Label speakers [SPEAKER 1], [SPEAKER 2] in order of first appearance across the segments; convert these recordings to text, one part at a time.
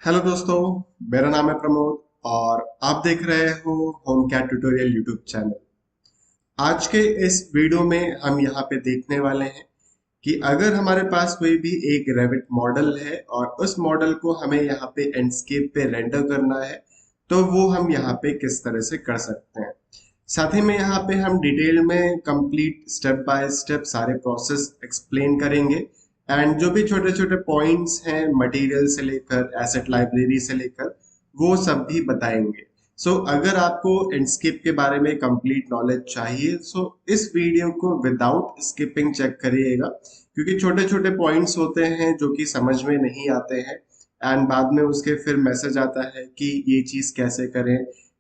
[SPEAKER 1] Hello दोस्तों। मेरा नाम है प्रमोद और आप देख रहे हो home cat tutorial YouTube channel. आज के इस वीडियो में हम यहाँ पे देखने वाले हैं कि अगर हमारे पास कोई भी एक रेविट मॉडल है और उस मॉडल को हमें यहाँ पे एंडस्केप पे रेंडर करना है तो वो हम यहाँ पे किस तरह से कर सकते हैं। साथ ही में यहाँ पे हम डिटेल में कंप्लीट स्टेप बाय स्टेप सारे प्रोसेस एक्सप्लेन करेंगे एंड जो भी छोटे छोटे पॉइंट्स हैं मटेरियल से लेकर एसेट लाइब्रेरी से लेकर वो सब भी बताएंगे। अगर आपको एंडस्केप के बारे में कंप्लीट नॉलेज चाहिए इस वीडियो को विदाउट स्किपिंग चेक करिएगा, क्योंकि छोटे छोटे पॉइंट्स होते हैं जो कि समझ में नहीं आते हैं एंड बाद में उसके फिर मैसेज आता है कि ये चीज़ कैसे करें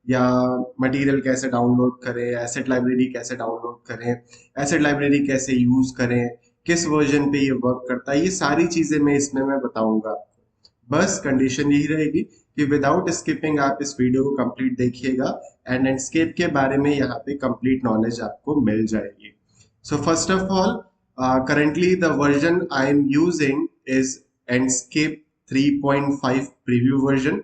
[SPEAKER 1] या मटेरियल कैसे डाउनलोड करें, एसेट लाइब्रेरी कैसे डाउनलोड करें, एसेट लाइब्रेरी कैसे यूज़ करें, किस वर्जन पे ये वर्क करता है, ये सारी चीज़ें मैं बताऊंगा आपको। बस कंडीशन यही रहेगी कि विदाउट स्किपिंग आप इस वीडियो को कंप्लीट देखिएगा एंड एंडस्केप के बारे में यहाँ पे कंप्लीट नॉलेज आपको मिल जाएगी। So first of all, currently the version I am using is Endscape 3.5 preview version.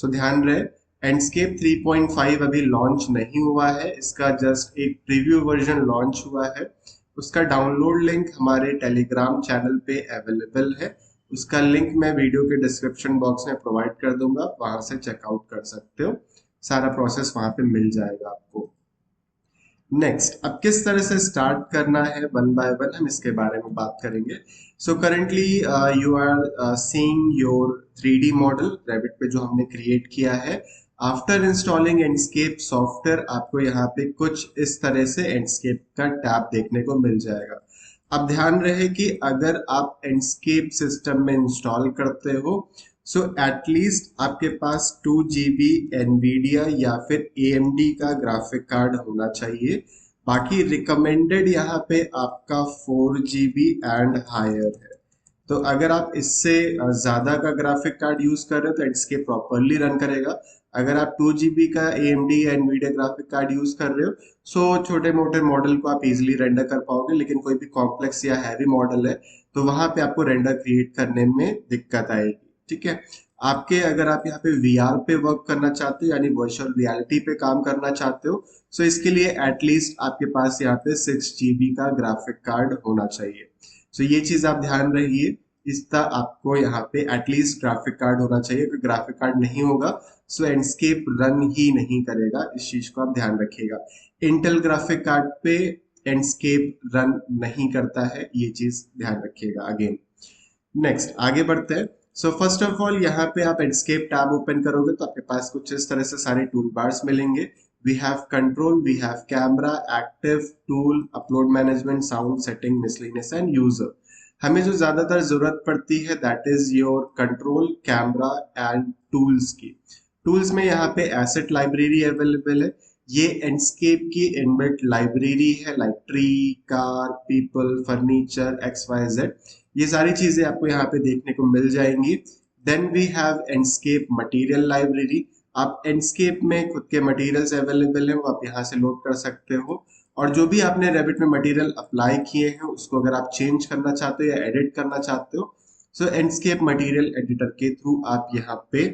[SPEAKER 1] ध्यान रहे, Endscape 3.5 अभी लॉन्च नहीं हुआ है, इसका जस्ट एक प्रीव्यू वर्जन लॉन्च हुआ है। उसका डाउनलोड लिंक हमारे टेलीग्राम चैनल पे अवेलेबल है। उसका लिंक मैं वीडियो के डिस्क्रिप्शन बॉक्स में प्रोवाइड कर दूंगा, वहां से चेकआउट कर सकते हो। सारा प्रोसेस वहां पे मिल जाएगा आपको। नेक्स्ट, अब किस तरह से स्टार्ट करना है वन बाय वन हम इसके बारे में बात करेंगे। Currently you are seeing your 3D model Revit पे जो हमने क्रिएट किया है। आफ्टर इंस्टॉलिंग एंडस्केप सॉफ्टवेयर आपको यहाँ पे कुछ इस तरह से एंडस्केप का टैब देखने को मिल जाएगा। अब ध्यान रहे कि अगर आप एंडस्केप सिस्टम में इंस्टॉल करते हो एटलीस्ट आपके पास 2 GB एनवीडिया या फिर AMD का ग्राफिक कार्ड होना चाहिए। बाकी रिकमेंडेड यहाँ पे आपका 4 GB एंड हायर है। अगर आप इससे ज्यादा का ग्राफिक कार्ड यूज कर रहे हो तो एंडस्केप प्रॉपरली रन करेगा। अगर आप 2 GB का AMD या एनवीडिया ग्राफिक कार्ड यूज कर रहे हो छोटे मोटे मॉडल को आप इजीली रेंडर कर पाओगे, लेकिन कोई भी कॉम्प्लेक्स या हैवी मॉडल है तो वहां पे आपको रेंडर क्रिएट करने में दिक्कत आएगी। ठीक है, आपके अगर आप यहाँ पे VR पे वर्क करना चाहते हो यानी वर्चुअल रियलिटी पे काम करना चाहते हो इसके लिए एटलीस्ट आपके पास यहाँ पे 6 GB का ग्राफिक कार्ड होना चाहिए। ये चीज आप ध्यान रखिए, इसका आपको यहाँ पे एटलीस्ट ग्राफिक कार्ड होना चाहिए। अगर ग्राफिक कार्ड नहीं होगा एंडस्केप रन ही नहीं करेगा, इस चीज को आप ध्यान रखिएगा। इंटेल ग्राफिक कार्ड पे एंडस्केप रन नहीं करता है, ये चीज ध्यान रखिएगा। अगेन नेक्स्ट आगे बढ़ते हैं। फर्स्ट ऑफ ऑल यहाँ पे आप एंडस्केप टैब ओपन करोगे तो आपके पास कुछ इस तरह से सारे टूल बार्स मिलेंगे। We have control, we have camera, active, tool, upload management, sound setting, miscellaneous and user. हमें जो ज्यादातर जरूरत पड़ती है that is your control, camera and tools की। टूल्स में यहाँ पे एसेट लाइब्रेरी अवेलेबल है। ये एंडस्केप की इनबिल्ट लाइब्रेरी है, like tree, car, people, furniture, XYZ। ये सारी चीजें आपको यहाँ पे देखने को मिल जाएंगी। Then we have Enscape material library. आप एंडस्केप में खुद के मटेरियल्स अवेलेबल हैं, वो आप यहाँ से लोड कर सकते हो। और जो भी आपने रेविट में मटेरियल अप्लाई किए हैं उसको अगर आप चेंज करना चाहते हो या एडिट करना चाहते हो एंडस्केप मटेरियल एडिटर के थ्रू आप यहाँ पे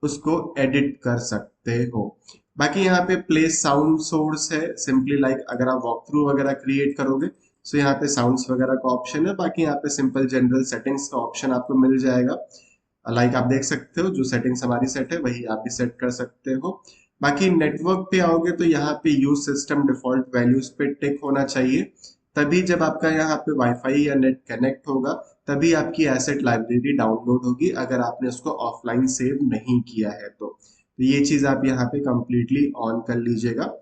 [SPEAKER 1] उसको एडिट कर सकते हो। बाकी यहाँ पे प्लेस साउंड सोर्स है, सिंपली लाइक अगर आप वॉक थ्रू वगैरह क्रिएट करोगे यहाँ पे साउंड्स वगैरह का ऑप्शन है। बाकी यहाँ पे सिंपल जनरल सेटिंग्स का ऑप्शन आपको मिल जाएगा। लाइक आप देख सकते हो जो सेटिंग्स हमारी सेट है वही आप भी सेट कर सकते हो। बाकी नेटवर्क पे आओगे तो यहाँ पे यूज सिस्टम डिफॉल्ट वैल्यूज पे टिक होना चाहिए, तभी जब आपका यहाँ पे वाईफाई या नेट कनेक्ट होगा तभी आपकी एसेट लाइब्रेरी डाउनलोड होगी, अगर आपने उसको ऑफलाइन सेव नहीं किया है तो ये चीज आप यहाँ पे कंप्लीटली ऑन कर लीजिएगा।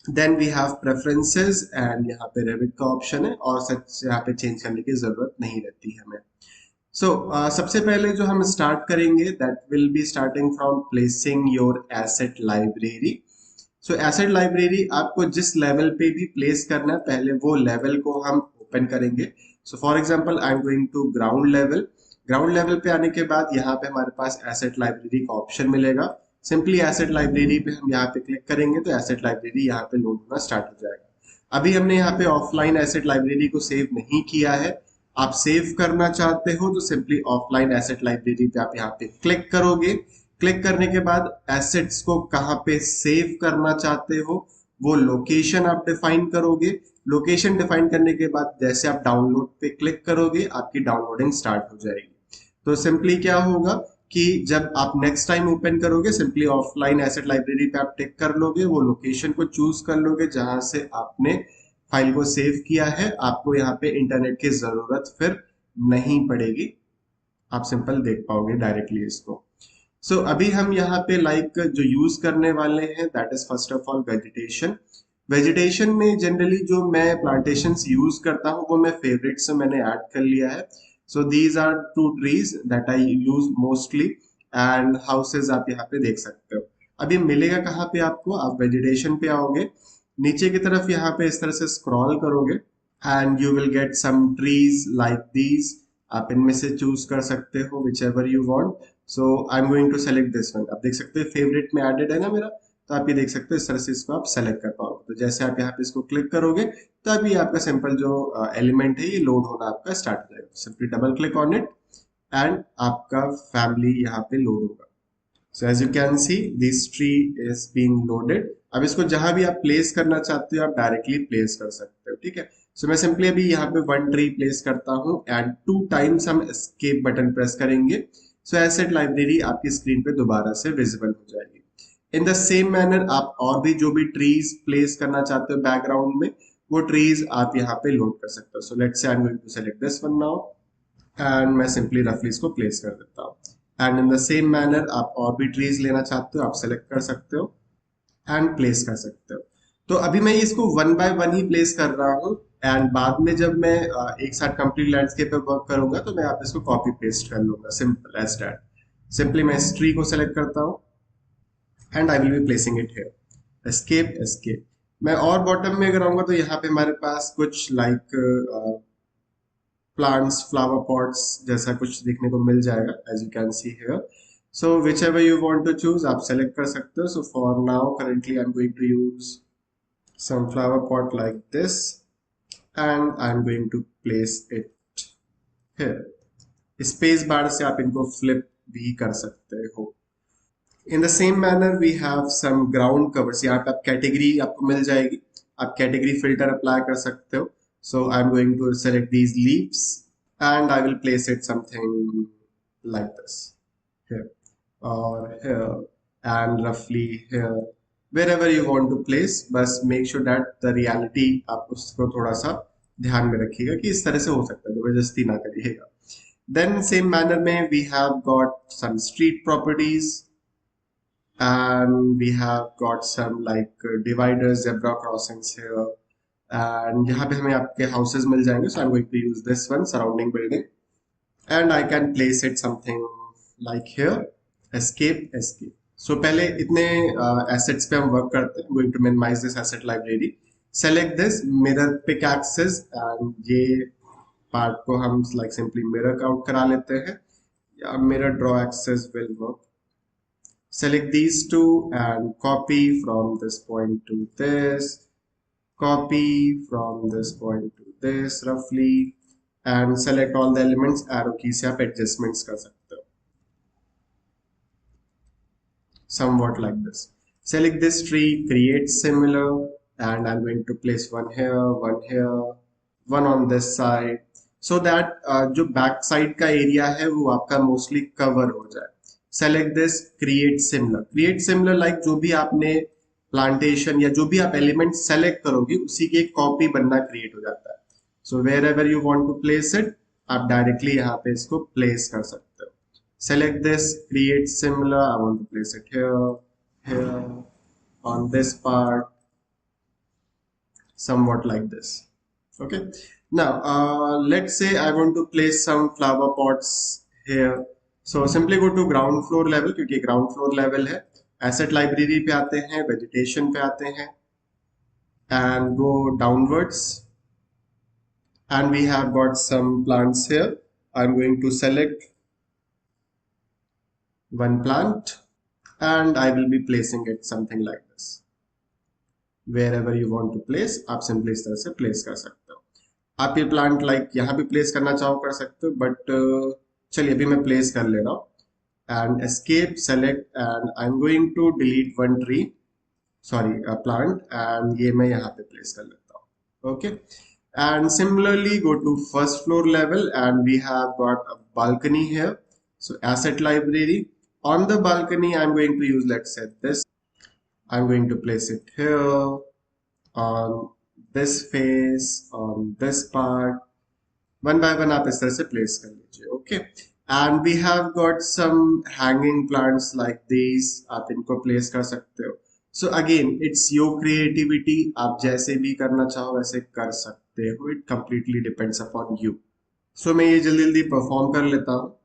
[SPEAKER 1] Then we have preferences and यहाँ पे रेविट का ऑप्शन है और सच यहाँ पे चेंज करने की जरूरत नहीं रहती हमें। सबसे पहले जो हम स्टार्ट करेंगे that will be starting from placing your asset library. Asset library आपको जिस लेवल पे भी प्लेस करना है पहले वो लेवल को हम ओपन करेंगे। For example I am going to ground level. Ground level पे आने के बाद यहाँ पे हमारे पास एसेट लाइब्रेरी का ऑप्शन मिलेगा। सिंपली एसेट लाइब्रेरी पे हम यहाँ पे क्लिक करेंगे तो एसेट लाइब्रेरी यहाँ पे लोड होना स्टार्ट हो जाएगा। अभी हमने यहाँ पे ऑफलाइन एसेट लाइब्रेरी को सेव नहीं किया है, आप सेव करना चाहते हो तो सिंपली ऑफलाइन एसेट लाइब्रेरी पे आप यहाँ पे क्लिक करोगे। क्लिक करने के बाद एसेट्स को कहाँ पे सेव करना चाहते हो वो लोकेशन आप डिफाइन करोगे। लोकेशन डिफाइन करने के बाद जैसे आप डाउनलोड पे क्लिक करोगे आपकी डाउनलोडिंग स्टार्ट हो जाएगी। तो सिंपली क्या होगा कि जब आप नेक्स्ट टाइम ओपन करोगे सिंपली ऑफलाइन एसेट लाइब्रेरी पे आप टिक कर लोगे, वो लोकेशन को चूज कर लोगे जहां से आपने फाइल को सेव किया है। आपको यहाँ पे इंटरनेट की जरूरत फिर नहीं पड़ेगी, आप सिंपल देख पाओगे डायरेक्टली इसको। सो अभी हम यहाँ पे जो यूज करने वाले हैं that is first of all vegetation. Vegetation में जनरली जो मैं प्लांटेशंस यूज करता हूँ वो मैं फेवरेट से मैंने ऐड कर लिया है। So these are two trees that I use mostly and houses आप यहाँ पे देख सकते हो। अभी मिलेगा कहाँ पे आपको, आप वेजिटेशन पे आओगे, नीचे की तरफ यहाँ पे इस तरह से स्क्रॉल करोगे and you will get some trees like these. आप इनमें से चूज कर सकते हो which ever you want. So I am going to select this one. आप देख सकते हो फेवरेट में एडेड है ना मेरा, तो आप ये देख सकते हो इस तरह से इसको आप सेलेक्ट कर पाओगे। तो जैसे आप यहाँ पे इसको क्लिक करोगे तो अभी आपका सिंपल जो एलिमेंट है ये लोड होना आपका स्टार्ट हो जाएगा। Simply double click on it and आपका फैमिली यहाँ पे लोड होगा। So as you can see this tree is being loaded. अब इसको जहां भी आप प्लेस करना चाहते हो आप डायरेक्टली प्लेस कर सकते हो, ठीक है। सो मैं सिंपली अभी यहाँ पे वन ट्री प्लेस करता हूँ एंड 2 टाइम्स हम एस्केप बटन प्रेस करेंगे। सो एसेट लाइब्रेरी आपकी स्क्रीन पे दोबारा से विजिबल हो जाएगी। इन द सेम मैनर आप और भी जो भी ट्रीज प्लेस करना चाहते हो बैकग्राउंड में वो ट्रीज आप यहाँ पे लोड कर सकते हो। So let's say I am going to select this one now and मैं सिंपली रफली इसको प्लेस कर देता हूँ। And in the same manner आप और भी ट्रीज लेना चाहते हो आप सेलेक्ट कर सकते हो एंड प्लेस कर सकते हो। तो अभी मैं इसको one by one he place कर रहा हूँ एंड बाद में जब मैं एक साथ कंप्लीट लैंडस्केप पे वर्क करूंगा तो मैं आप इसको कॉपी पेस्ट कर लूंगा, सिंपल एज दैट। सिंपली मैं इस ट्री को सेलेक्ट करता हूँ and I will B placing it here. Escape escape. मैं और बॉटम में अगर आऊंगा तो यहाँ पे हमारे पास कुछ प्लांट्स फ्लावर पॉट्स जैसा कुछ देखने को मिल जाएगा as you can see here. So which ever you want to choose आप सेलेक्ट कर सकते हो। So for now currently I am going to use some flower pot like this and I'm going to place it here. Space bar से आप इनको flip भी कर सकते हो। In the same manner we have some ground covers. यहाँ पे आप कैटेगरी आपको मिल जाएगी, आप कैटेगरी फिल्टर अप्लाई कर सकते हो। So I am going to select these leaves and I will place it something like this here or here and roughly here wherever you want to place। बस make sure that the reality आप उसको थोड़ा सा ध्यान में रखिएगा कि इस तरह से हो सकता है, जबरदस्ती ना करिएगा। then same manner में we have got some street properties and we have got some dividers, zebra crossings here and यहाँ पे हमें आपके houses मिल जाएंगे। so I'm going to use this one surrounding building and I can place it something like here। escape escape। so पहले इतने assets पे हम work करते हैं। going to minimize this asset library, select this mirror pickaxes and ये part को हम simply mirror out करा लेते हैं या mirror draw axis will work। select these two and copy from this point to this, copy from this point to this roughly and select all the elements। arrow की से आप adjustments कर सकते हो somewhat like this। select this tree, create similar and I'm going to place one here, one on this side so that जो back side का area है वो आपका mostly cover हो जाए। select this, create similar। create similar like जो भी आपने प्लांटेशन या जो भी आप एलिमेंट सेलेक्ट करोगे उसी की एक कॉपी बनना क्रिएट हो जाता है। So where ever you want to place it आप डायरेक्टली यहाँ पे इसको प्लेस कर सकते हो। select this, create similar, I want to place it here on this part somewhat like this। okay now let's say I want to place some flower pots here। so simply go to ground floor level क्योंकि ground floor level है। Asset library पे आते हैं, vegetation पे आते हैं and go downwards and we have got some plants here। I'm going to select one plant and I will be placing it something like this। wherever you want to place आप simply इस तरह से place कर सकते हो। आप ये plant like यहाँ भी प्लेस करना चाहो कर सकते हो, बट चलिए अभी मैं प्लेस कर ले रहा हूँ and escape select and I'm going to delete one tree, sorry a plant, and ये मैं यहाँ पे place कर लेता हूँ. Okay, and similarly go to first floor level and we have got a balcony here. So asset library, on the balcony I'm going to use, let's say this, I'm going to place it here on this face, on this part, one by one आप इस तरह से place कर लीजिए. Okay, and we have got some hanging plants like this, आप इनको place कर सकते हो. So again it's your creativity, आप जैसे भी करना चाहो वैसे कर सकते हो. It completely depends upon you. So मैं ये जल्दी जल्दी परफॉर्म कर लेता हूँ.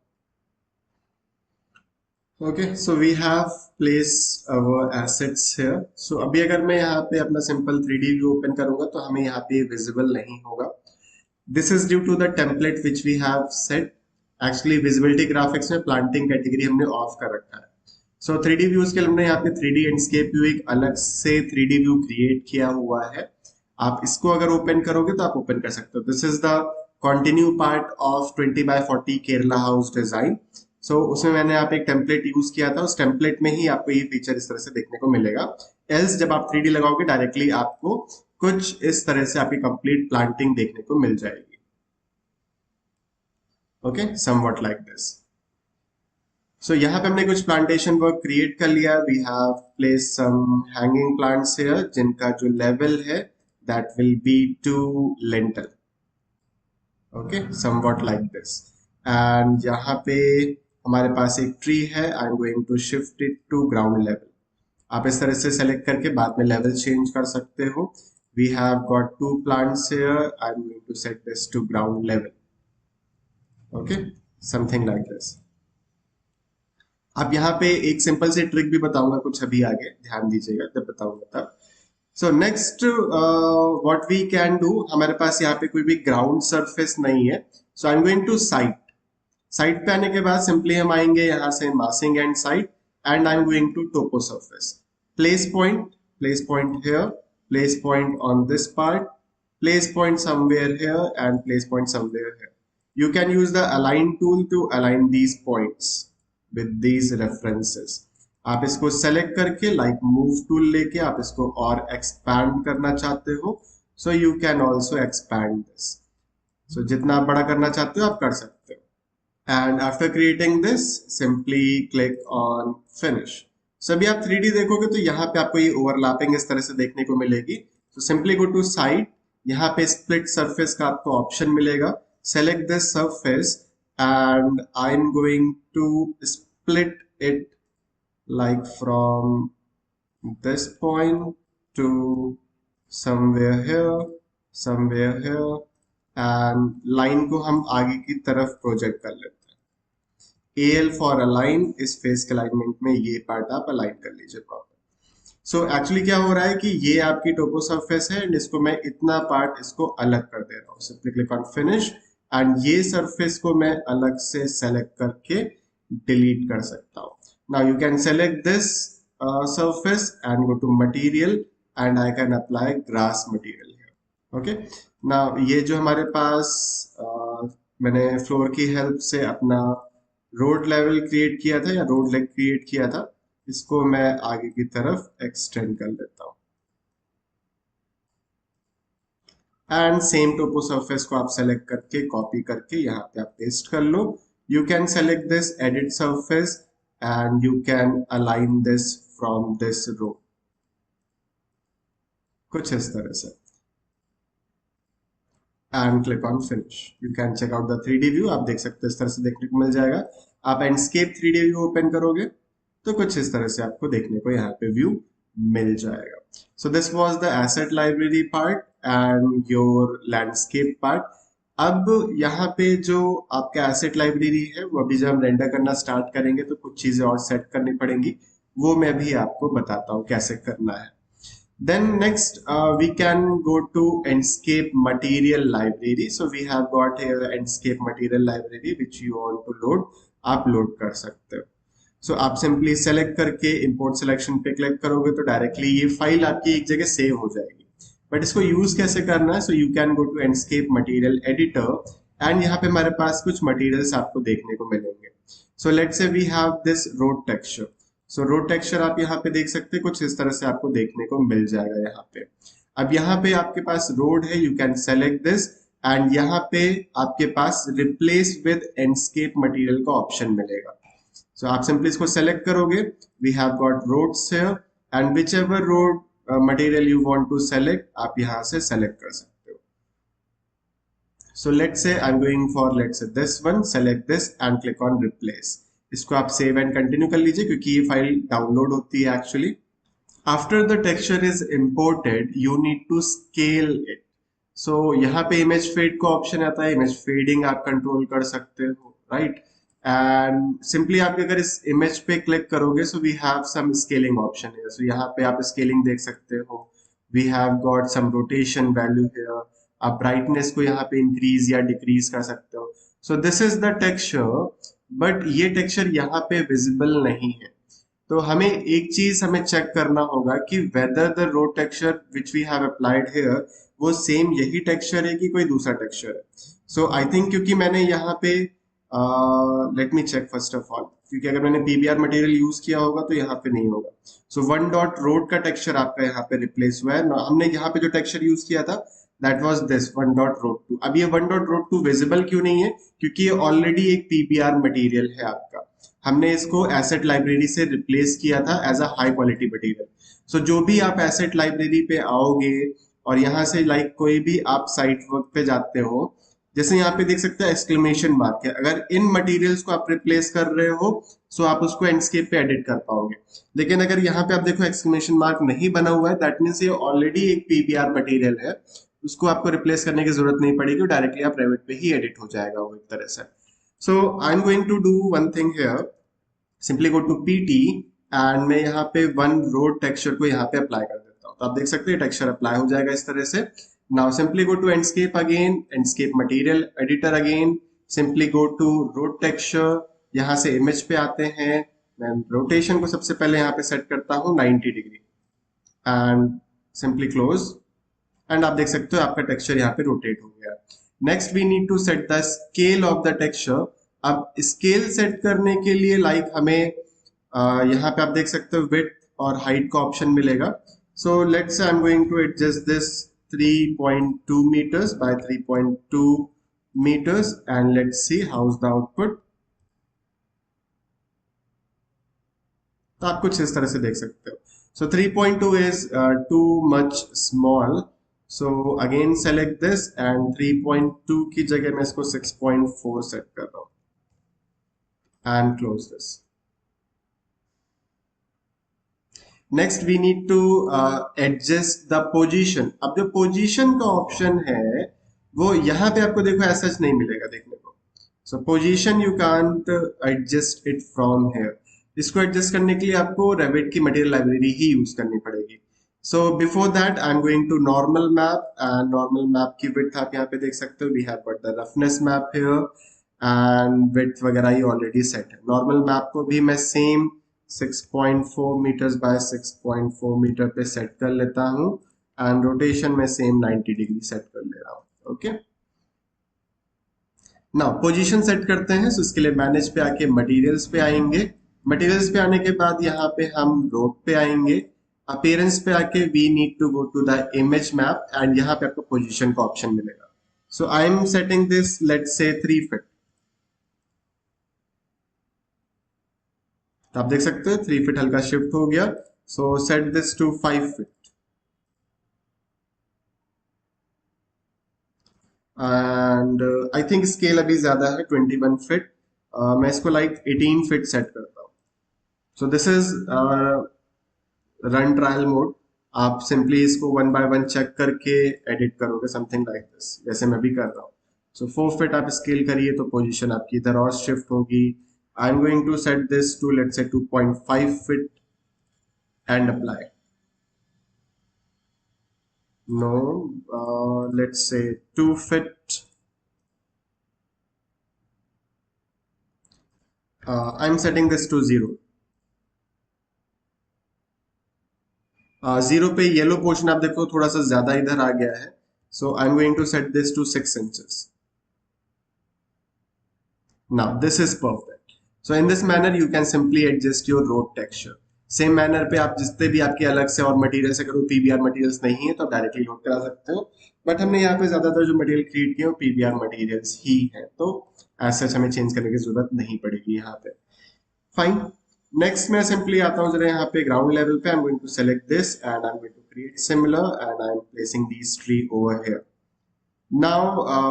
[SPEAKER 1] Okay, so we have place our assets here. So अभी अगर मैं यहाँ पे अपना सिंपल 3D व्यू ओपन करूंगा तो हमें यहाँ पे विजिबल नहीं होगा. This is due to the template which we have set. Actually visibility graphics में planting category हमने ऑफ कर रखा है. So 3D views के लिए हमने यहाँ पे 3D landscape view एक अलग से 3D view create किया हुआ है. आप इसको अगर ओपन करोगे तो आप ओपन कर सकते हो. This is the continue part of 20 by 40 Kerala house design. So उसमें मैंने यहाँ पे एक टेम्पलेट यूज किया था. उस टेम्पलेट में ही आपको ये फीचर इस तरह से देखने को मिलेगा. एल्स जब आप 3D लगाओगे डायरेक्टली आपको कुछ इस तरह से आपकी कंप्लीट प्लांटिंग देखने को मिल जाएगी. Okay, somewhat like this. So यहाँ पे हमने कुछ प्लांटेशन वर्क क्रिएट कर लिया. We have place some hanging plants here जिनका जो लेवल है that will be to lintel. Okay, somewhat like this. And यहाँ पे हमारे पास एक ट्री है. I am going to shift it to ground level. आप इस तरह से सेलेक्ट करके बाद में लेवल चेंज कर सकते हो. We have got 2 plants here. I'm going to set this to ground level. Okay, something like this. अब यहाँ पे एक सिंपल सी ट्रिक भी बताऊंगा कुछ अभी आगे, ध्यान दीजिएगा जब बताऊंगा तब. So next what we can do, हमारे पास यहाँ पे कोई भी ग्राउंड सरफेस नहीं है. So I am going to site. Site पे आने के बाद सिंपली हम आएंगे यहाँ से massing and site, and I am going to topo surface. Place point here, place point on this part, place point somewhere here, and place point somewhere here. You can use the align tool to align these points with these references. आप इसको select करके like move tool लेके आप इसको और expand करना चाहते हो, so you can also expand this. So जितना आप बड़ा करना चाहते हो आप कर सकते हो. And after creating this, simply click on finish. So अभी आप 3D देखोगे तो यहाँ पे आपको ये ओवरलैपिंग इस तरह से देखने को मिलेगी. तो सिंपली गो टू साइड, यहाँ पे स्प्लिट सरफेस का आपको ऑप्शन मिलेगा. Select this surface and I am going to split it like from this point to somewhere here and line को हम आगे की तरफ प्रोजेक्ट कर लेते हैं. AL फॉर अलाइन, इस फेस के अलाइनमेंट में ये पार्ट आप अलाइन कर लीजिए प्रॉपर. सो एक्चुअली क्या हो रहा है कि ये आपकी टोपो सरफेस है एंड इसको मैं इतना पार्ट इसको अलग कर दे रहा हूँ. Simply click on finish and ये सरफेस को मैं अलग से सेलेक्ट करके डिलीट कर सकता हूँ. Now you can select this surface and go to material and I can apply grass material here. Okay, now ये जो हमारे पास मैंने फ्लोर की हेल्प से अपना रोड लेवल क्रिएट किया था या रोड लेग क्रिएट किया था, इसको मैं आगे की तरफ एक्सटेंड कर लेता हूँ. एंड सेम टोपो सरफेस को आप सेलेक्ट करके कॉपी करके यहाँ पे आप पेस्ट कर लो. You can select this edit surface and you can align this from this row कुछ इस तरह से and click on finish. You can check out the 3D view. आप देख सकते हैं इस तरह से देखने को मिल जाएगा. आप Enscape 3D view ओपन करोगे तो कुछ इस तरह से आपको देखने को यहाँ पे व्यू मिल जाएगा. So this was the asset library part and your landscape part. अब यहाँ पे जो आपका एसेट लाइब्रेरी है वो अभी जब हम रेंडर करना स्टार्ट करेंगे तो कुछ चीजें और सेट करनी पड़ेंगी, वो मैं भी आपको बताता हूँ कैसे करना है. Then next we can go to Enscape material library. So we have got here Enscape material library which you want to load. आप लोड कर सकते हो. सो आप सिंपली सेलेक्ट करके इंपोर्ट सिलेक्शन पे क्लिक करोगे तो डायरेक्टली ये फाइल आपकी एक जगह सेव हो जाएगी. बट इसको यूज कैसे करना है, so you can go to Enscape material editor and यहाँ पे हमारे पास कुछ मटेरियल्स आपको देखने को मिलेंगे. So let's say we have this road texture. So road texture आप यहाँ पे देख सकते हैं, कुछ इस तरह से आपको देखने को मिल जाएगा यहाँ पे. अब यहाँ पे आपके पास रोड है, you can select this and यहाँ पे आपके पास रिप्लेस विद एंडस्केप मटेरियल का ऑप्शन मिलेगा. सो आप सिंपली इसको सेलेक्ट करोगे. We have got roads here and which ever road material you want to select आप यहाँ से सेलेक्ट कर सकते हो. So let's say I'm going for let's say this one, select this and click on replace. इसको आप save and continue कर लीजिए क्योंकि ये फाइल डाउनलोड होती है actually. After the texture is imported, you need to scale it. So यहाँ पे image fade का option आता है, image fading आप control कर सकते हो, right? And simply आप अगर इस image पे click करोगे, so we have some scaling option here. So यहाँ पे आप scaling देख सकते हो. We have got some rotation value here. आप brightness को यहाँ पे increase या decrease कर सकते हो. So this is the texture, but ये texture यहाँ पे visible नहीं है. तो हमें एक चीज हमें चेक करना होगा कि whether the road texture which we have applied here वो सेम यही टेक्सचर है कि कोई दूसरा टेक्सचर है. सो आई थिंक क्योंकि मैंने यहाँ पे let me check first of all, क्योंकि अगर मैंने पीबीआर मटेरियल यूज किया होगा तो यहाँ पे नहीं होगा. सो वन डॉट रोड का टेक्सचर आपका यहाँ पे रिप्लेस हुआ है. हमने यहाँ पे जो टेक्सचर यूज किया था that was this one dot road two. अब ये one dot road two visible क्यों नहीं है, क्योंकि ये ऑलरेडी एक पीबीआर मटेरियल है आपका. हमने इसको एसेट लाइब्रेरी से रिप्लेस किया था as a high quality material. So जो भी आप एसेट लाइब्रेरी पे आओगे और यहाँ से लाइक कोई भी आप साइट वर्क पे जाते हो, जैसे यहाँ पे देख सकते हैं एक्सक्लेमेशन मार्क है, अगर इन मटेरियल्स को आप रिप्लेस कर रहे हो सो आप उसको एंडस्केप पे एडिट कर पाओगे. लेकिन अगर यहाँ पे आप देखो एक्सक्लेमेशन मार्क नहीं बना हुआ है, दैट मीन्स ये ऑलरेडी एक पीबीआर मटेरियल है, उसको आपको रिप्लेस करने की जरूरत नहीं पड़ेगी, डायरेक्टली आप रेविट पे ही एडिट हो जाएगा वो एक तरह से. So I am going to do one thing here. Simply go to PT and मैं यहाँ पे वन रोड टेक्सचर को यहाँ पे अप्लाई कर देता हूँ. तो आप देख सकते हैं टेक्सचर अप्लाई हो जाएगा इस तरह से. Now simply go to Enscape again, Enscape material editor again, simply go to road texture, यहाँ से इमेज पे आते हैं. मैं रोटेशन को सबसे पहले यहाँ पे सेट करता हूँ 90 degree and simply close and आप देख सकते हो आपका टेक्सचर यहाँ पे रोटेट हो गया. Next we need to set the scale of the texture. अब स्केल सेट करने के लिए लाइक हमें यहाँ पे आप देख सकते हो विड्थ और हाइट का ऑप्शन मिलेगा. So let's I am going to adjust this 3.2 meters by 3.2 meters and let's see how's the output. तो आप कुछ इस तरह से देख सकते हो. So 3.2 is too much small. So again select this and 3.2 की जगह मैं इसको 6.4 सेट कर रहा हूँ and close this. Next we need to adjust the position. अब जो position का ऑप्शन है वो यहाँ पे आपको देखो ऐसा नहीं मिलेगा देखने को. So position you can't adjust it from here. इसको एडजस्ट करने के लिए आपको रेविट की मटेरियल लाइब्रेरी ही यूज करनी पड़ेगी. So before that I am going to normal map and normal map की विड्थ आप यहाँ पे देख सकते हो. We have got the roughness map here and width वगैरह ही ऑलरेडी सेट है. नॉर्मल मैप को भी मैं सेम 6.4 मीटर्स बाय 6.4 मीटर पे सेट कर लेता हूँ एंड रोटेशन में सेम 90 डिग्री सेट कर ले रहा हूँ. ओके, नाउ पोजीशन सेट करते हैं. सो इसके लिए मैनेज पे आके मटेरियल्स पे आएंगे. मटेरियल्स पे आने के बाद यहाँ पे हम रोड पे आएंगे. अपीयरेंस पे आके we need to go to the image map and यहाँ पे आपको पोजीशन का ऑप्शन मिलेगा. So I am setting this let's say 3 feet. तो आप देख सकते हो 3 फीट हल्का शिफ्ट हो गया. So set this to 5 feet and I think scale अभी ज्यादा है 21 फीट. मैं इसको लाइक 18 फीट सेट करता हूँ. So this is run trial mode. आप सिंपली इसको वन बाय वन चेक करके एडिट करोगे समथिंग लाइक दिस, जैसे मैं भी कर रहा हूँ. सो 4 फीट आप स्केल करिए तो पोजीशन आपकी इधर और शिफ्ट होगी. I am going to set this to let's say 2.5 feet and apply. No, let's say 2 feet. I am setting this to 0. Zero पे येलो पोर्शन आप देखो थोड़ा सा ज्यादा इधर आ गया है, so I am going to set this to 6 inches. Now this is perfect. So in this manner you can simply adjust your road texture. Same manner पे आप जितने भी आपके अलग से और मटेरियल्स, अगर वो पीबीआर मटेरियल्स नहीं है तो डायरेक्टली लोड करा सकते हो, बट हमने यहाँ पे ज्यादातर जो मटेरियल क्रिएट किए वो पीबीआर मटेरियल्स ही हैं, तो एज सच हमें चेंज करने की जरूरत नहीं पड़ेगी यहाँ पे. फाइन. नेक्स्ट मैं सिंपली आता हूँ जरा यहाँ पे ग्राउंड लेवल पे. I am going to select this and I am going to create similar and I am placing this tree over here. Now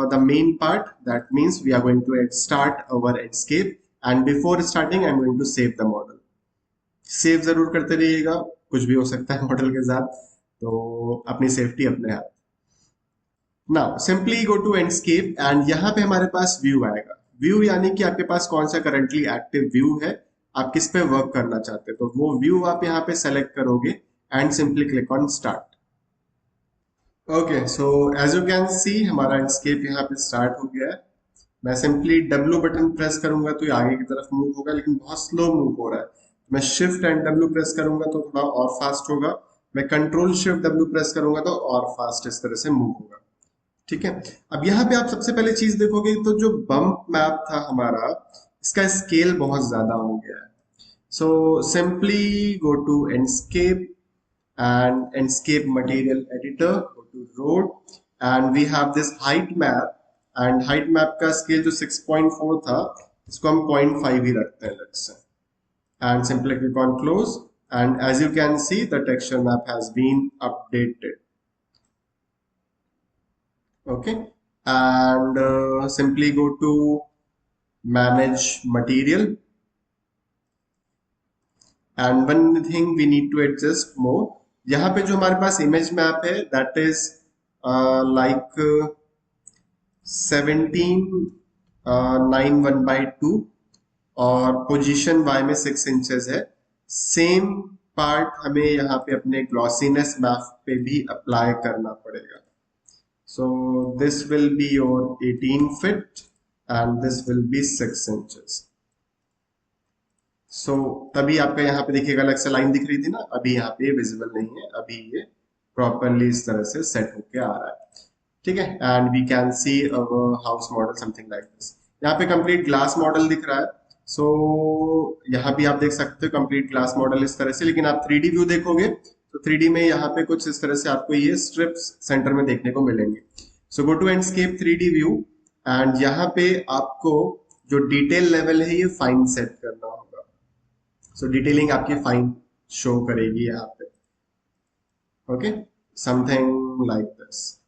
[SPEAKER 1] the main part, that means we are going to start our Enscape, and before starting I'm going to save the model. Save जरूर करते रहिएगा, कुछ भी हो सकता है model के साथ, तो अपनी सेफ्टी अपने हाथ. Now simply go to Enscape and यहाँ पे हमारे पास व्यू आएगा. व्यू यानी कि आपके पास कौन सा करंटली एक्टिव व्यू है, आप किस पे वर्क करना चाहते हैं, तो वो व्यू आप यहाँ पे सेलेक्ट करोगे and simply click on start. Okay, so as you can see हमारा एंडस्केप यहाँ पे स्टार्ट हो गया है. मैं सिंपली W बटन प्रेस करूंगा तो ये आगे की तरफ मूव होगा, लेकिन बहुत स्लो मूव हो रहा है. मैं शिफ्ट एंड W प्रेस करूंगा तो थोड़ा और फास्ट होगा. मैं कंट्रोल शिफ्ट W प्रेस करूंगा तो और फास्ट इस तरह से मूव होगा. ठीक है. अब यहाँ पे आप सबसे पहले चीज देखोगे तो जो बम्प मैप था हमारा, इसका स्केल बहुत ज्यादा हो गया है. So simply go to Enscape and Enscape material editor, go to road and we have this height map, and height map का scale जो 6.4 था इसको हम 0.5 ही रखते हैं let's say, and simply click on close and as you can see the texture map has been updated. Okay, and simply go to manage material, and one thing we need to adjust more. यहाँ पे जो हमारे पास image map है that is like 1791/2 और position y में 6 inches है. Same part हमें यहाँ पे अपने ग्लॉसीनेस मैप पे भी अप्लाई करना पड़ेगा. So this will be your 18 feet and this will be 6 inches. So तभी आपका यहाँ पे देखिएगा अलग से लाइन दिख रही थी ना, अभी यहाँ पे विजिबल नहीं है, अभी ये प्रॉपरली इस तरह से सेट होके आ रहा है. ठीक है, and we can see our house model something like this. यहाँ पे कंप्लीट ग्लास मॉडल दिख रहा है. सो यहाँ भी आप देख सकते हो कंप्लीट ग्लास मॉडल इस तरह से, लेकिन आप 3D व्यू देखोगे तो 3D में यहाँ पे कुछ इस तरह से आपको ये स्ट्रिप्स सेंटर में देखने को मिलेंगे. So go to Enscape 3D view and यहाँ पे आपको जो डिटेल लेवल है ये फाइन सेट करना होगा. सो डिटेलिंग आपकी फाइन शो करेगी यहाँ पे. Okay, something like this.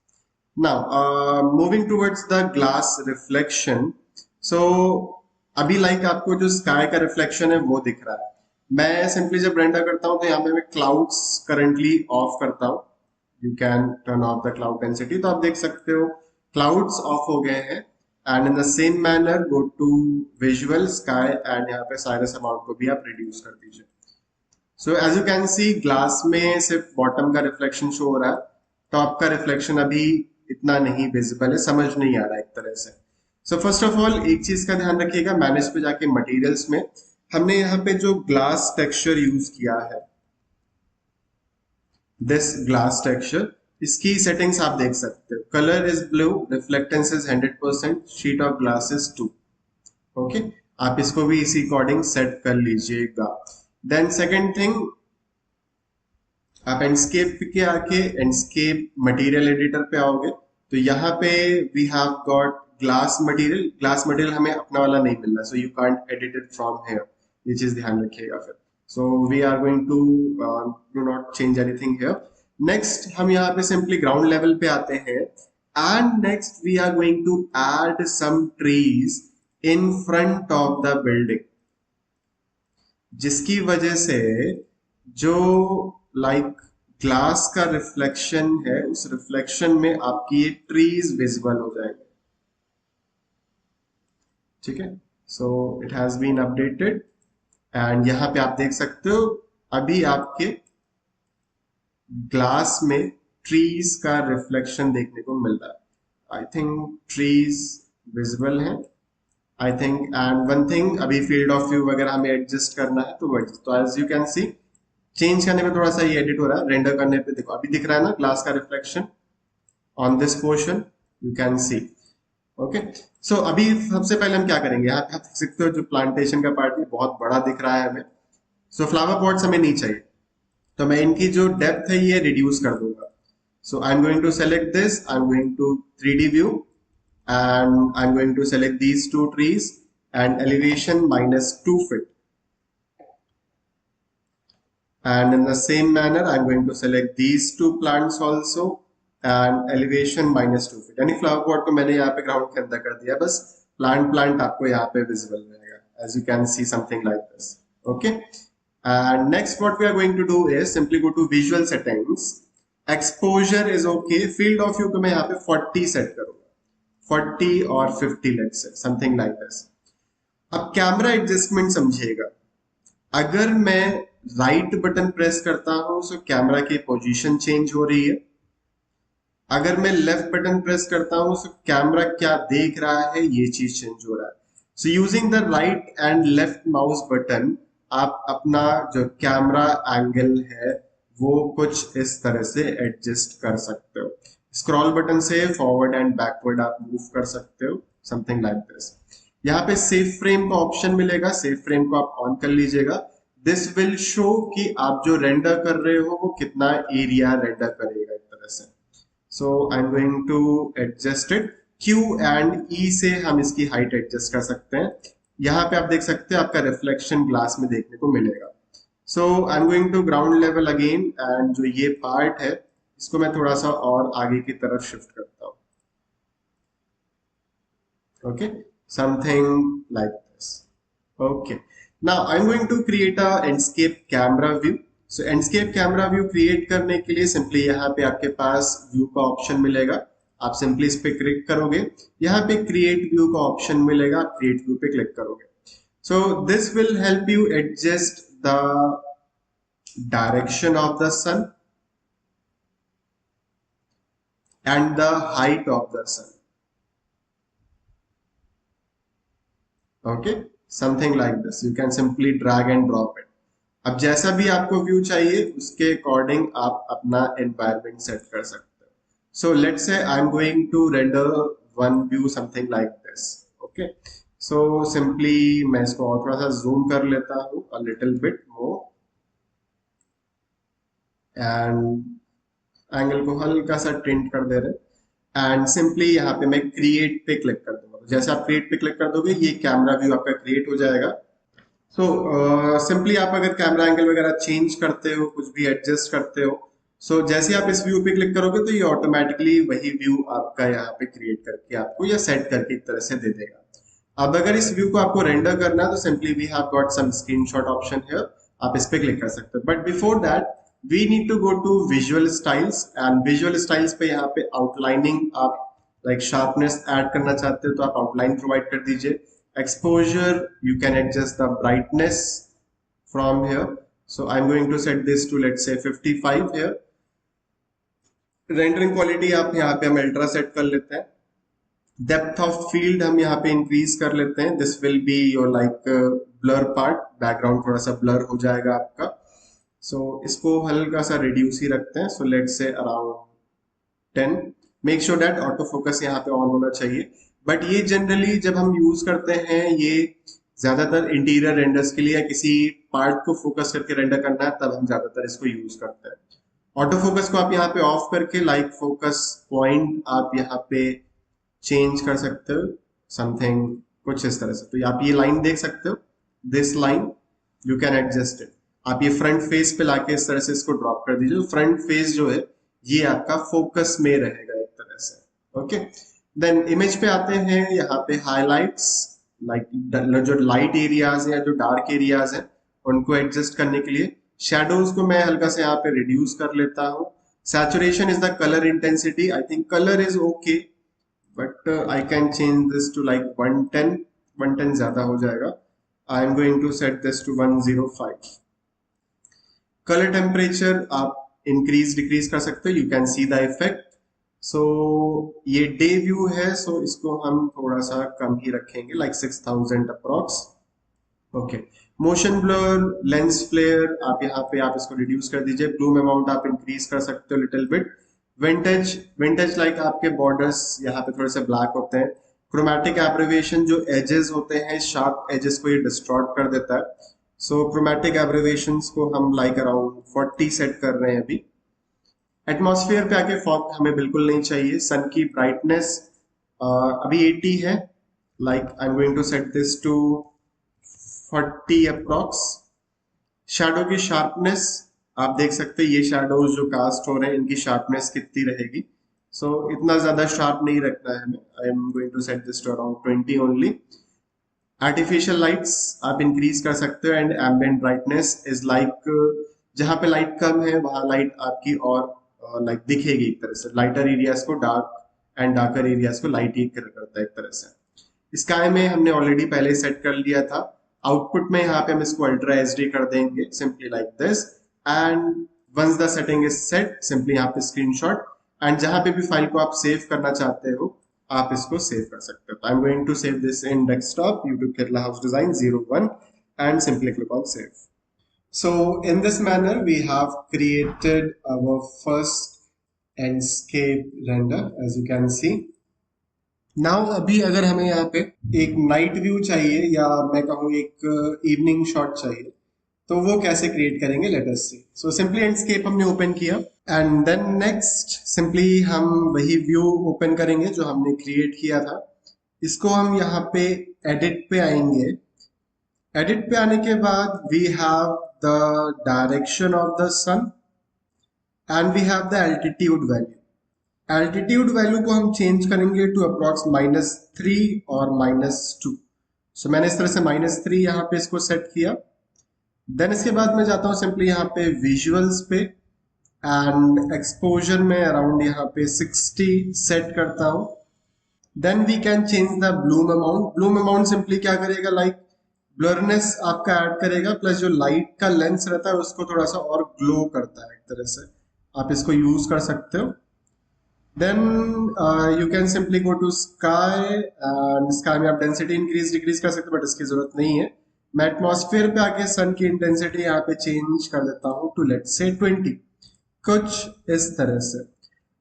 [SPEAKER 1] Now moving towards the glass reflection. So अभी लाइक आपको जो स्काई का रिफ्लेक्शन है वो दिख रहा है. मैं सिंपली जब रेंडर करता हूँ तो यहाँ पे मैं क्लाउड्स करंटली ऑफ करता हूँ. You can turn off the cloud density, तो आप देख सकते हो क्लाउड्स ऑफ हो गए हैं. And in the same manner go to visual sky and यहाँ पे साइरस अमाउंट को भी आप रिड्यूस कर दीजिए. So as you can see glass में सिर्फ बॉटम का रिफ्लेक्शन शो हो रहा है, टॉप का रिफ्लेक्शन अभी इतना नहीं विजिबल है, समझ नहीं आ रहा है एक तरह से. सो फर्स्ट ऑफ ऑल एक चीज का ध्यान रखिएगा, मैनेज पे जाके मटेरियल्स में हमने यहाँ पे जो ग्लास टेक्सचर यूज किया है, दिस ग्लास टेक्सचर, इसकी सेटिंग्स आप देख सकते हो. Colour is blue, reflectance is 100%, sheet of glass is 2. Okay, आप इसको भी इसी अकॉर्डिंग सेट कर लीजिएगा. देन सेकंड थिंग, आप एंडस्केप के आके एंडस्केप मटेरियल एडिटर पे आओगे तो यहाँ पे we have got glass material. Glass material हमें अपना वाला नहीं मिल रहा, so you can't edit it from here. ये चीज ध्यान रखिएगा फिर. So we are going to do not change anything here. Next हम यहाँ पे सिंपली ग्राउंड लेवल पे आते हैं and next we are going to add some trees in front of the building, जिसकी वजह से जो लाइक ग्लास का रिफ्लेक्शन है उस रिफ्लेक्शन में आपकी ये ट्रीज विजिबल हो जाएंगे. ठीक है, so it has been updated and यहाँ पे आप देख सकते हो अभी आपके ग्लास में ट्रीज का रिफ्लेक्शन देखने को मिल रहा है. आई थिंक ट्रीज विजिबल हैं I think. And one thing, अभी फील्ड ऑफ व्यू वगैरह हमें एडजस्ट करना है तो as you can see change करने पे थोड़ा सा ये एडिट हो रहा है, रेंडर करने पे देखो अभी दिख रहा है ना ग्लास का reflection on this portion, you can see. Okay, so अभी सबसे पहले हम क्या करेंगे, यहाँ पे आप देख सकते हो जो प्लांटेशन का पार्ट है बहुत बड़ा दिख रहा है हमें। सो फ्लावर पॉट्स हमें नहीं चाहिए, तो मैं इनकी जो डेप्थ है ये रिड्यूस कर दूंगा। So I am going to select this, I am going to 3D view and I'm going to select these two trees and elevation -2 feet, and in the same manner I'm going to select these two plants also and elevation -2 feet। यानी flower pot को मैंने यहाँ पे ground के अंदर कर दिया, बस प्लांट आपको यहाँ पे विजिबल रहेगा, as you can see something like this। okay, and next what we are going to do is simply go to visual settings, exposure is okay, field of view को मैं यहाँ पे 40 सेट करूंगा, 40 और 50 let's say something like this. अब camera adjustment समझिएगा, अगर मैं राइट बटन प्रेस करता हूं तो कैमरा की पोजीशन चेंज हो रही है, अगर मैं लेफ्ट बटन प्रेस करता हूं तो कैमरा क्या देख रहा है ये चीज चेंज हो रहा है। So using the right and left mouse button आप अपना जो कैमरा एंगल है वो कुछ इस तरह से एडजस्ट कर सकते हो। स्क्रॉल बटन से फॉरवर्ड एंड बैकवर्ड आप मूव कर सकते हो, समथिंग लाइक दिस। यहाँ पे सेव फ्रेम का ऑप्शन मिलेगा, सेव फ्रेम को आप ऑन कर लीजिएगा। दिस विल शो कि आप जो रेंडर कर रहे हो वो कितना एरिया रेंडर करेगा एक तरह से। So I am going to adjust it, Q and E से हम इसकी हाइट एडजस्ट कर सकते हैं। यहाँ पे आप देख सकते हैं आपका रिफ्लेक्शन ग्लास में देखने को मिलेगा। So I am going to ground level again, and जो ये पार्ट है इसको मैं थोड़ा सा और आगे की तरफ शिफ्ट करता हूँ। Okay, something like this. Okay, now I am going to create a Enscape camera view. So Enscape camera view create करने के लिए सिंपली यहाँ पे आपके पास व्यू का ऑप्शन मिलेगा, आप सिंपली इस पे क्लिक करोगे, यहाँ पे क्रिएट व्यू का ऑप्शन मिलेगा, आप क्रिएट व्यू पे क्लिक करोगे। So this will help you adjust the direction of the sun and the height of the sun। okay, something like this, you can simply drag and drop it। अब जैसा भी आपको view चाहिए उसके according आप अपना environment set कर सकते हो। So let's say I am going to render one view something like this. Okay, so simply मैं इसको और थोड़ा सा जूम कर लेता हूँ a little bit more, and angle को हल्का सा टिंट कर दे रहे, एंड सिंपली यहाँ पे मैं क्रिएट पे क्लिक कर दूंगा। जैसे आप क्रिएट पे क्लिक कर दोगे ये कैमरा व्यू आपका क्रिएट हो जाएगा। सो सिंपली आप अगर कैमरा एंगल वगैरह चेंज करते हो, कुछ भी एडजस्ट करते हो, सो जैसे आप इस व्यू पे क्लिक करोगे तो ये ऑटोमेटिकली वही व्यू आपका यहाँ पे क्रिएट करके आपको या सेट करके एक तरह से दे देगा। अब अगर इस व्यू को आपको रेंडर करना है तो simply we have got some screenshot option here, आप इस पे क्लिक कर सकते हो। But before that we need to go to visual styles, and visual styles पे यहाँ पे आउटलाइनिंग आप लाइक शार्पनेस ऐड करना चाहते हो तो आप आउटलाइन प्रोवाइड कर दीजिए। Exposure, you can adjust the brightness from here, so I'm going to set this to let's say 55 here। rendering quality आप यहाँ पे हम अल्ट्रा सेट कर लेते हैं। डेप्थ ऑफ फील्ड हम यहाँ पे इंक्रीज कर लेते हैं, this will be your like blur part, background थोड़ा सा ब्लर हो जाएगा आपका। सो इसको हल्का सा रिड्यूस ही रखते हैं, सो let's say around 10। Make sure that auto focus यहाँ पे ऑन होना चाहिए। बट ये जनरली जब हम यूज करते हैं ये ज्यादातर इंटीरियर रेंडर्स के लिए या किसी पार्ट को फोकस करके रेंडर करना है तब हम ज्यादातर इसको यूज करते हैं। ऑटो फोकस को आप यहाँ पे ऑफ करके लाइक फोकस पॉइंट आप यहाँ पे चेंज कर सकते हो, समथिंग कुछ इस तरह से। तो आप ये लाइन देख सकते हो, this line you can adjust it. आप ये फ्रंट फेस पे लाके इस तरह से इसको ड्रॉप कर दीजिए, फ्रंट फेस जो है ये आपका फोकस में रहेगा एक तरह से। ओके, देन इमेज पे आते हैं, यहाँ पे हाईलाइट्स लाइक जो लाइट एरियाज है या जो डार्क एरियाज है उनको एडजस्ट करने के लिए शेडोज को मैं हल्का से यहाँ पे रिड्यूस कर लेता हूँ। Saturation is the colour intensity, I think colour is okay but I can change this to like 110 ज्यादा हो जाएगा। I am going to set this to 105। Colour temperature आप इंक्रीज डिक्रीज कर सकते हो, you can see the effect. So ये day view है, सो इसको हम थोड़ा सा कम ही रखेंगे like 6000 approx. Okay, motion blur, lens flare, आप यहाँ पे आप इसको रिड्यूस कर दीजिए। ब्लूम अमाउंट आप इंक्रीज कर सकते हो little bit. Vintage, vintage like आपके बॉर्डर्स यहाँ पे थोड़े से ब्लैक होते हैं। क्रोमैटिक एब्रिविएशन, जो एजेस होते हैं शार्प एजेस को ये डिस्टॉर्ट कर देता है। सो क्रोमैटिक एब्रिविएशंस को हम लाइक अराउंड 40 सेट कर रहे हैं अभी। एटमॉस्फेयर पे आके फॉग हमें बिल्कुल नहीं चाहिए। सन की ब्राइटनेस अभी 80 है, like I am going to set this to 40 approx. Shadow की शार्पनेस आप देख सकते हैं, ये शैडोज जो कास्ट हो रहे हैं इनकी शार्पनेस कितनी रहेगी। सो इतना ज्यादा शार्प नहीं रखना है हमें। I am going to set this to around 20 only. Artificial lights आप इंक्रीज कर सकते हो and ambient brightness is like जहां पे लाइट कम है वहां लाइट आपकी और लाइक दिखेगी एक तरह से। लाइटर एरियाज को डार्क एंड डार्कर एरियाज को लाइट ही करता है एक तरह से। स्काई में हमने ऑलरेडी पहले सेट कर लिया था। आउटपुट में यहाँ पे हम इसको अल्ट्रा एचडी कर देंगे simply like this. And once the setting is set, simply यहाँ पे स्क्रीनशॉट एंड जहां पे भी फाइल को आप सेव करना चाहते हो आप इसको सेव कर सकते हो। I am going to save this in desktop YouTube Kerala house design 01 and simply click on save. So in this manner we have created our first Enscape render as you can see. Now अभी अगर हमें यहाँ पे एक night view चाहिए या मैं कहूँ एक इवनिंग शॉट चाहिए तो वो कैसे क्रिएट करेंगे, लेट अस सी। सो सिंपली एंडस्केप हमने ओपन किया एंड देन नेक्स्ट सिंपली हम वही व्यू ओपन करेंगे जो हमने क्रिएट किया था। इसको हम यहाँ पे एडिट पे आएंगे। एडिट पे आने के बाद we have the direction of the sun and we have the altitude value. Altitude value को हम चेंज करेंगे टू अप्रॉक्स -3 और -2। सो मैंने इस तरह से -3 यहाँ पे इसको सेट किया। देन इसके बाद मैं जाता हूँ सिंपली यहाँ पे विजुअल्स पे एंड एक्सपोजर में अराउंड यहाँ पे 60 सेट करता हूँ। Then we can change the bloom amount. Bloom amount simply क्या करेगा, लाइक ब्लरनेस आपका ऐड करेगा प्लस जो लाइट का लेंस रहता है उसको थोड़ा सा और ग्लो करता है एक तरह से। आप इसको यूज कर सकते हो। Then you can simply go to sky and sky में आप डेंसिटी इंक्रीज डिक्रीज कर सकते हो बट इसकी जरूरत नहीं है। मैं एटमॉस्फेयर पे आके सन की इंटेंसिटी यहाँ पे चेंज कर देता हूँ टू लेट्स से 20, कुछ इस तरह से।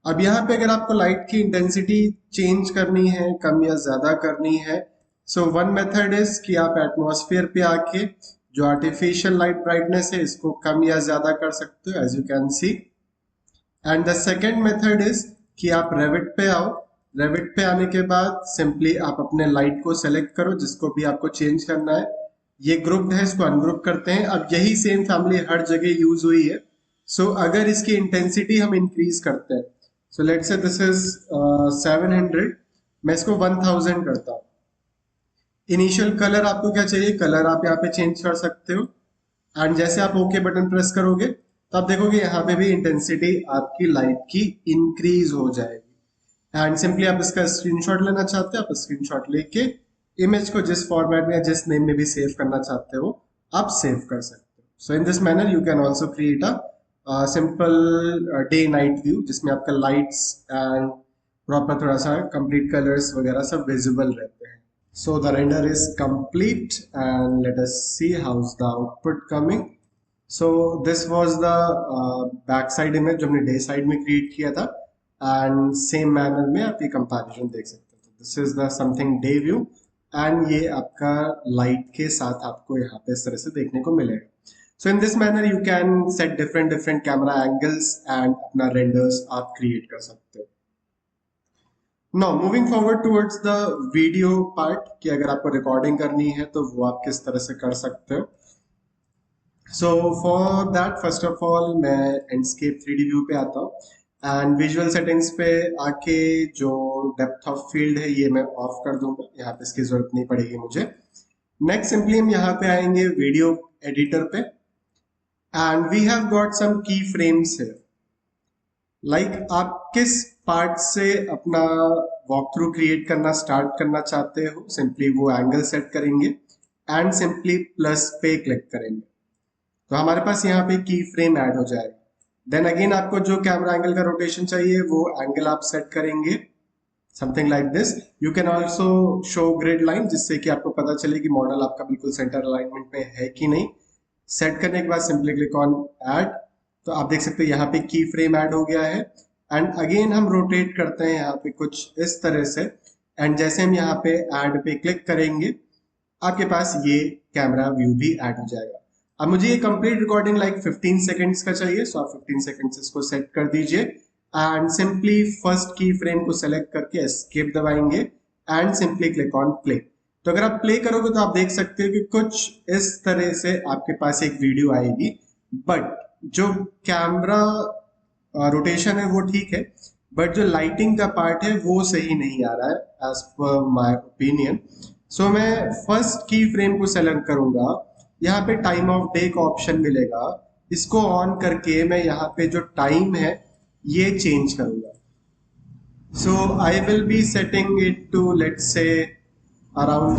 [SPEAKER 1] अब यहाँ पे अगर आपको लाइट की इंटेंसिटी चेंज करनी है, कम या ज्यादा करनी है, सो वन मेथड इज कि आप एटमॉस्फेयर पे आके जो आर्टिफिशियल लाइट ब्राइटनेस है इसको कम या ज्यादा कर सकते हो as you can see. And the second method is कि आप रेविट पे आओ। रेविट पे आने के बाद सिंपली आप अपने लाइट को सेलेक्ट करो जिसको भी आपको चेंज करना है। ये ग्रुप्ड है, इसको अनग्रुप करते हैं। अब यही सेम फैमिली हर जगह यूज हुई है। सो अगर इसकी इंटेंसिटी हम इंक्रीज करते हैं, सो लेट्स से दिस इज 700, मैं इसको 1000 करता हूँ। इनिशियल कलर आपको क्या चाहिए, कलर आप यहाँ पे चेंज कर सकते हो एंड जैसे आप ओके बटन प्रेस करोगे तो आप देखोगे यहाँ पे भी इंटेंसिटी आपकी लाइट की इंक्रीज हो जाएगी। एंड सिंपली आप इसका स्क्रीनशॉट लेना चाहते हो, आप स्क्रीनशॉट लेके इमेज को जिस फॉर्मेट में या जिस नेम में भी सेव करना चाहते हो आप सेव कर सकते हो। So in this manner you can also create a simple day night view जिसमें आपका लाइट्स एंड प्रॉपर थोड़ा सा कंप्लीट कलर्स वगैरह सब विजिबल रहते हैं। So the render is complete and let us see how's the output coming. So this was the back side image जो हमने day side में create किया था and same manner में आप ये comparison देख सकते हो। This is the something day view and ये आपका light के साथ आपको यहाँ पे इस तरह से देखने को मिलेगा। So in this manner you can set different camera angles and अपना renders आप create कर सकते हो। Now moving forward towards the video part कि अगर आपको रिकॉर्डिंग करनी है तो वो आप किस तरह से कर सकते हो। So for that first of all मैं Enscape 3D व्यू पे आता हूँ एंड विजुअल सेटिंग्स पे आके जो डेप्थ ऑफ फील्ड है ये मैं ऑफ कर दूंगा, यहाँ पे इसकी जरूरत नहीं पड़ेगी मुझे। नेक्स्ट सिंपली हम यहाँ पे आएंगे वीडियो एडिटर पे and we have got some key frames है। लाइक आप किस पार्ट से अपना वॉक थ्रू क्रिएट करना स्टार्ट करना चाहते हो, सिंपली वो एंगल सेट करेंगे एंड सिंपली प्लस पे क्लिक करेंगे तो हमारे पास यहाँ पे की फ्रेम ऐड हो जाएगा। देन अगेन आपको जो कैमरा एंगल का रोटेशन चाहिए वो एंगल आप सेट करेंगे something like this. You can also show grid line, जिससे कि आपको पता चले कि मॉडल आपका बिल्कुल सेंटर अलाइनमेंट में है कि नहीं। सेट करने के बाद सिंपली क्लिक ऑन ऐड, तो आप देख सकते हो यहाँ पे की फ्रेम ऐड हो गया है। एंड अगेन हम रोटेट करते हैं यहाँ पे कुछ इस तरह से, एंड जैसे हम यहाँ पे ऐड पे क्लिक करेंगे आपके पास ये कैमरा व्यू भी ऐड हो जाएगा। अब मुझे ये कंप्लीट रिकॉर्डिंग लाइक 15 सेकंड्स का चाहिए, सो आप 15 सेकंड्स इसको सेट कर दीजिए एंड सिंपली फर्स्ट की फ्रेम को सेलेक्ट करके एस्केप दबाएंगे and simply click on play. तो अगर आप प्ले करोगे तो आप देख सकते हो कि कुछ इस तरह से आपके पास एक वीडियो आएगी, बट जो कैमरा रोटेशन है वो ठीक है, बट जो लाइटिंग का पार्ट है वो सही नहीं आ रहा है एज पर माय ओपिनियन। सो मैं फर्स्ट की फ्रेम को सेलेक्ट करूंगा, यहाँ पे टाइम ऑफ डे का ऑप्शन मिलेगा, इसको ऑन करके मैं यहाँ पे जो टाइम है ये चेंज करूंगा। So I will be setting it to let's say around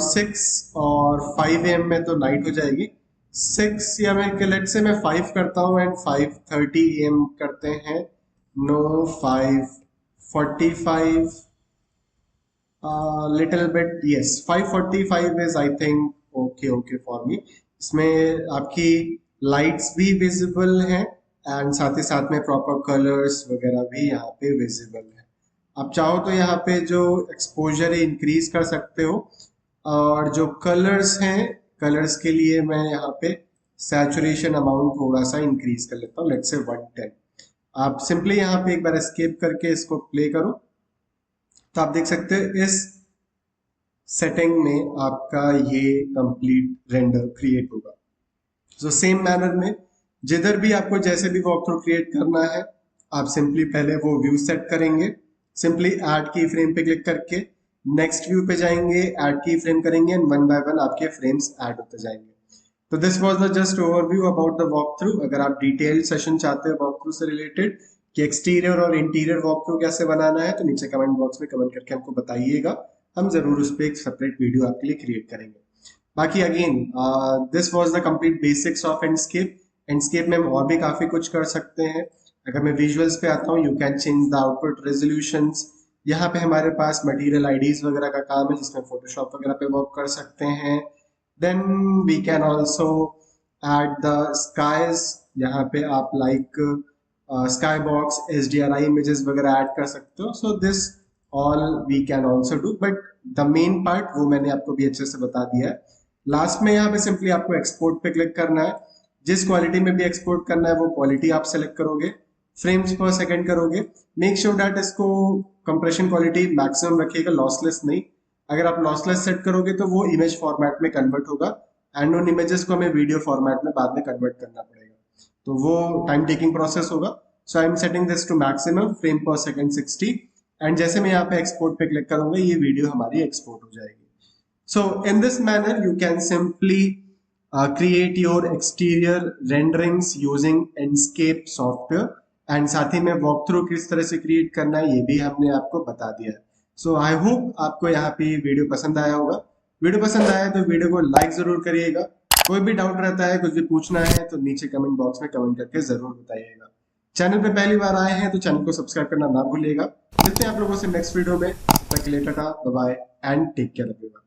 [SPEAKER 1] 6 और 5 AM में तो नाइट हो जाएगी। 6 या मैं लेट्स से मैं 5 करता हूँ एंड 5:30 AM करते हैं। No 5:45 little bit, yes 5:45 is I think okay for me. इसमें आपकी लाइट्स भी विजिबल हैं एंड साथ ही साथ में प्रॉपर कलर्स वगैरह भी यहाँ पे विजिबल है। आप चाहो तो यहाँ पे जो एक्सपोजर है इंक्रीज कर सकते हो, और जो कलर्स हैं कलर्स के लिए मैं यहाँ पे सैचुरेशन अमाउंट थोड़ा सा इंक्रीज कर लेता हूँ, लेट्स से 110। आप सिंपली यहाँ पे एक बार एस्केप करके इसको प्ले करो तो आप देख सकते हो इस सेटिंग में आपका ये कंप्लीट रेंडर क्रिएट होगा। सो सेम मैनर में जिधर भी आपको जैसे भी वॉक थ्रू क्रिएट करना है, आप सिंपली पहले वो व्यू सेट करेंगे, सिंपली ऐड की फ्रेम पे क्लिक करके नेक्स्ट व्यू पे जाएंगे, ऐड की फ्रेम करेंगे एंड वन बाय वन आपके फ्रेम्स ऐड होते जाएंगे। तो this was the just overview about the walk through. अगर आप डिटेल्ड सेशन चाहते हो वॉक थ्रू से रिलेटेड कि एक्सटीरियर और इंटीरियर वॉक थ्रू कैसे बनाना है, तो नीचे कमेंट बॉक्स में कमेंट करके हमको बताइएगा, हम जरूर उस पर एक सेपरेट वीडियो आपके लिए क्रिएट करेंगे। बाकी again this was the complete basics of Enscape. Enscape में हम और भी काफी कुछ कर सकते हैं। अगर मैं विजुअल्स पे आता हूँ, you can change the output resolutions. यहाँ पे हमारे पास मटेरियल आईडीज वगैरह का काम है, जिसमें फोटोशॉप वगैरह पे वर्क कर सकते हैं। Then we can also add the skies, यहाँ पे आप like sky box HDRI images वगैरह ऐड कर सकते हो। So this all we can also do, but the main part वो मैंने आपको भी अच्छे से बता दिया है। लास्ट में यहाँ पे सिंपली आपको एक्सपोर्ट पे क्लिक करना है, जिस क्वालिटी में भी एक्सपोर्ट करना है वो क्वालिटी आप सेलेक्ट करोगे, फ्रेम्स पर सेकंड करोगे, मेक श्योर दैट इसको कंप्रेशन क्वालिटी मैक्सिमम रखिएगा, लॉसलेस नहीं। अगर आप लॉसलेस सेट करोगे तो वो इमेज फॉर्मेट में कन्वर्ट होगा एंड उन इमेजेस को हमें वीडियो फॉर्मेट में बाद में कन्वर्ट करना पड़ेगा, तो वो टाइम टेकिंग प्रोसेस होगा। So I am setting this to maximum frame per second 60 and जैसे मैं यहाँ पे एक्सपोर्ट पे क्लिक करूंगा ये वीडियो हमारी एक्सपोर्ट हो जाएगी। So in this manner you can simply create your exterior renderings using Enscape software, and साथ ही में वॉक थ्रू किस तरह से क्रिएट करना है ये भी हमने आपको बता दिया है। सो आई होप आपको यहाँ पे वीडियो पसंद आया होगा। वीडियो पसंद आया तो वीडियो को लाइक जरूर करिएगा। कोई भी डाउट रहता है, कुछ भी पूछना है तो नीचे कमेंट बॉक्स में कमेंट करके जरूर बताइएगा। चैनल पे पहली बार आए हैं तो चैनल को सब्सक्राइब करना ना भूलिएगा। मिलते हैं आप लोगों से नेक्स्ट वीडियो में, तब तक के लिए tata bye bye and take care everyone.